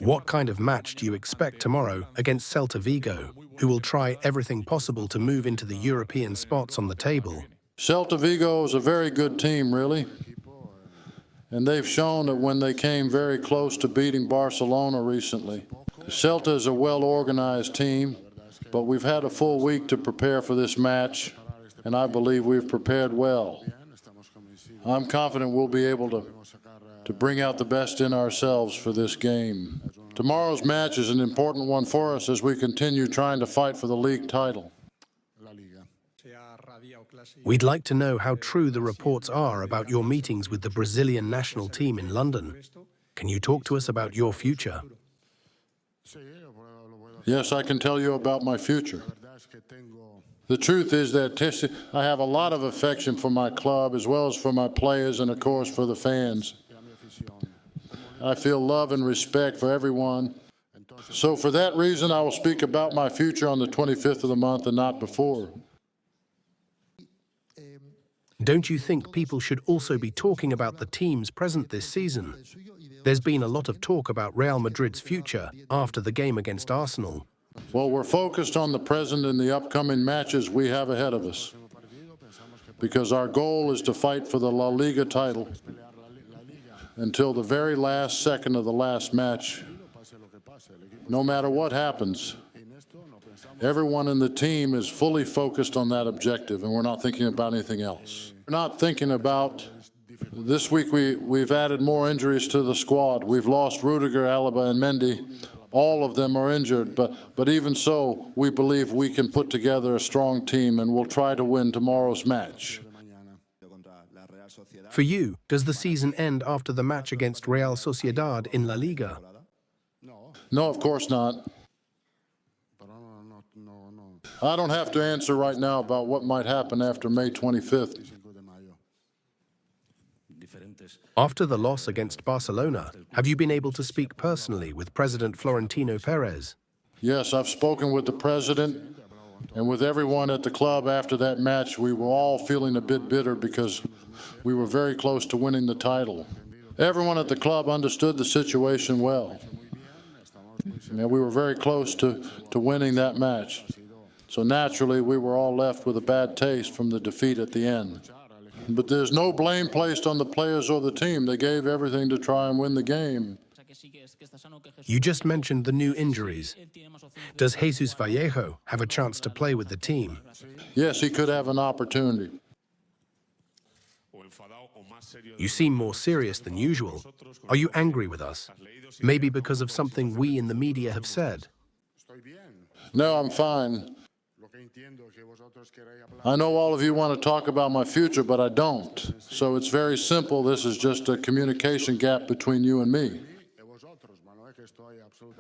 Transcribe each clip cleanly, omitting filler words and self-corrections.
What kind of match do you expect tomorrow against Celta Vigo, who will try everything possible to move into the European spots on the table? Celta Vigo is a very good team, really. And they've shown that when they came very close to beating Barcelona recently. Celta is a well-organized team, but we've had a full week to prepare for this match, and I believe we've prepared well. I'm confident we'll be able to bring out the best in ourselves for this game. Tomorrow's match is an important one for us as we continue trying to fight for the league title. We'd like to know how true the reports are about your meetings with the Brazilian national team in London. Can you talk to us about your future? Yes, I can tell you about my future. The truth is that I have a lot of affection for my club as well as for my players and, of course, for the fans. I feel love and respect for everyone. So for that reason, I will speak about my future on the 25th of the month and not before. Don't you think people should also be talking about the teams present this season? There's been a lot of talk about Real Madrid's future after the game against Arsenal. Well, we're focused on the present and the upcoming matches we have ahead of us, because our goal is to fight for the La Liga title until the very last second of the last match. No matter what happens, everyone in the team is fully focused on that objective, and we're not thinking about anything else. We're not thinking about this week. We've added more injuries to the squad. We've lost Rudiger, Alaba, and Mendy. All of them are injured, but even so, we believe we can put together a strong team, and we'll try to win tomorrow's match. For you, does the season end after the match against Real Sociedad in La Liga? No, of course not. I don't have to answer right now about what might happen after May 25th. After the loss against Barcelona, have you been able to speak personally with President Florentino Perez? Yes, I've spoken with the president and with everyone at the club after that match. We were all feeling a bit bitter because we were very close to winning the title. Everyone at the club understood the situation well. And we were very close to winning that match. So naturally, we were all left with a bad taste from the defeat at the end. But there's no blame placed on the players or the team. They gave everything to try and win the game. You just mentioned the new injuries. Does Jesus Vallejo have a chance to play with the team? Yes, he could have an opportunity. You seem more serious than usual. Are you angry with us? Maybe because of something we in the media have said? No, I'm fine. I know all of you want to talk about my future, but I don't. So it's very simple. This is just a communication gap between you and me.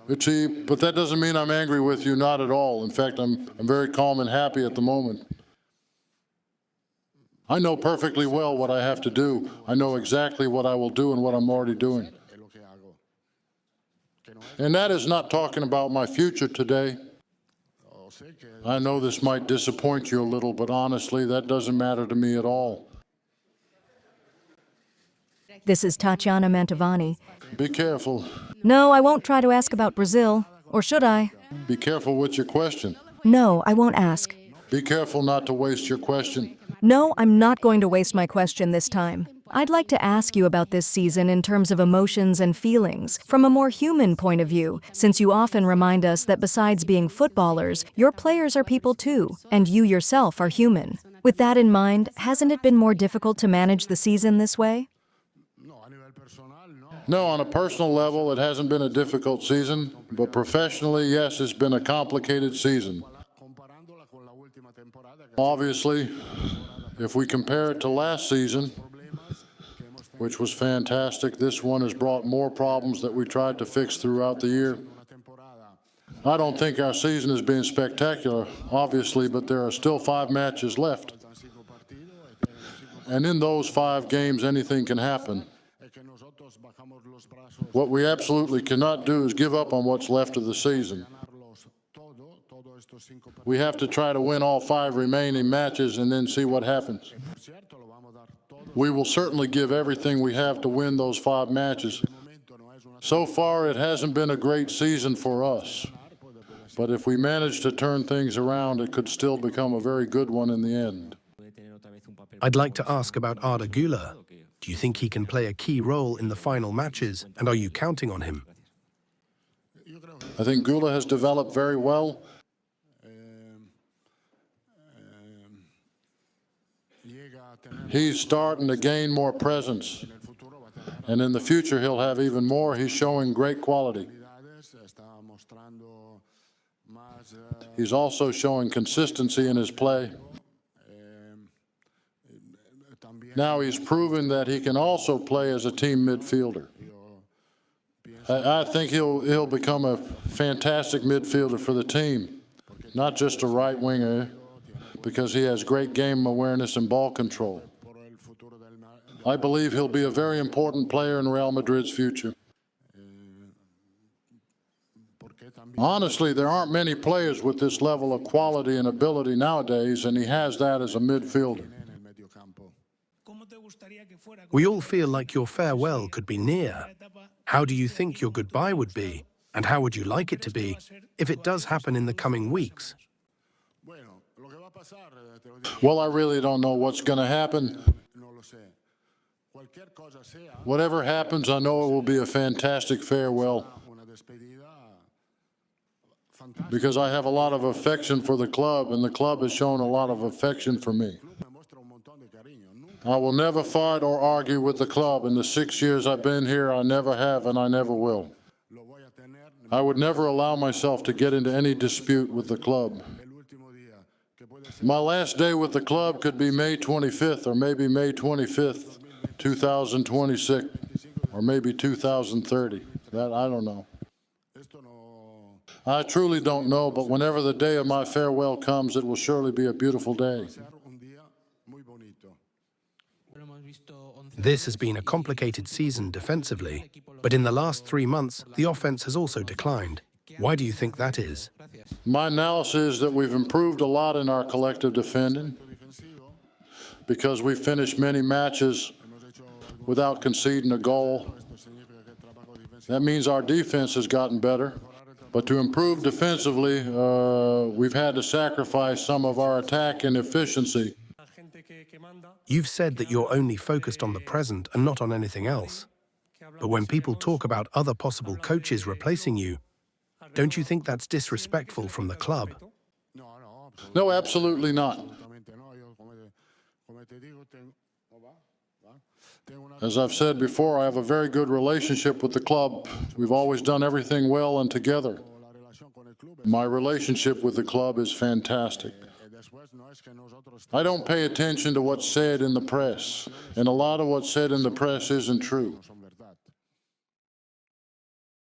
But that doesn't mean I'm angry with you, not at all. In fact, I'm very calm and happy at the moment. I know perfectly well what I have to do. I know exactly what I will do and what I'm already doing. And that is not talking about my future today. I know this might disappoint you a little, but honestly, that doesn't matter to me at all. This is Tatiana Mantovani. Be careful. No, I won't try to ask about Brazil. Or should I? Be careful with your question. No, I won't ask. Be careful not to waste your question. No, I'm not going to waste my question this time. I'd like to ask you about this season in terms of emotions and feelings, from a more human point of view, since you often remind us that besides being footballers, your players are people too, and you yourself are human. With that in mind, hasn't it been more difficult to manage the season this way? No, on a personal level, it hasn't been a difficult season, but professionally, yes, it's been a complicated season. Obviously, if we compare it to last season, which was fantastic, this one has brought more problems that we tried to fix throughout the year. I don't think our season has been spectacular, obviously, but there are still 5 matches left. And in those 5 games, anything can happen. What we absolutely cannot do is give up on what's left of the season. We have to try to win all 5 remaining matches and then see what happens. We will certainly give everything we have to win those 5 matches. So far, it hasn't been a great season for us. But if we manage to turn things around, it could still become a very good one in the end. I'd like to ask about Arda Güler. Do you think he can play a key role in the final matches, and are you counting on him? I think Güler has developed very well. He's starting to gain more presence, and in the future he'll have even more. He's showing great quality. He's also showing consistency in his play. Now he's proven that he can also play as a team midfielder. I think he'll become a fantastic midfielder for the team, not just a right winger, because he has great game awareness and ball control. I believe he'll be a very important player in Real Madrid's future. Honestly, there aren't many players with this level of quality and ability nowadays, and he has that as a midfielder. We all feel like your farewell could be near. How do you think your goodbye would be, and how would you like it to be if it does happen in the coming weeks? Well, I really don't know what's going to happen. Whatever happens, I know it will be a fantastic farewell, because I have a lot of affection for the club, and the club has shown a lot of affection for me. I will never fight or argue with the club. In the 6 years I've been here, I never have and I never will. I would never allow myself to get into any dispute with the club. My last day with the club could be May 25th or maybe May 25th, 2026, or maybe 2030. That I don't know. I truly don't know, but whenever the day of my farewell comes, it will surely be a beautiful day. This has been a complicated season defensively, but in the last 3 months, the offense has also declined. Why do you think that is? My analysis is that we've improved a lot in our collective defending, because we finished many matches without conceding a goal. That means our defense has gotten better. But to improve defensively, we've had to sacrifice some of our attack and efficiency. You've said that you're only focused on the present and not on anything else. But when people talk about other possible coaches replacing you, don't you think that's disrespectful from the club? No, absolutely not. As I've said before, I have a very good relationship with the club. We've always done everything well and together. My relationship with the club is fantastic. I don't pay attention to what's said in the press, and a lot of what's said in the press isn't true.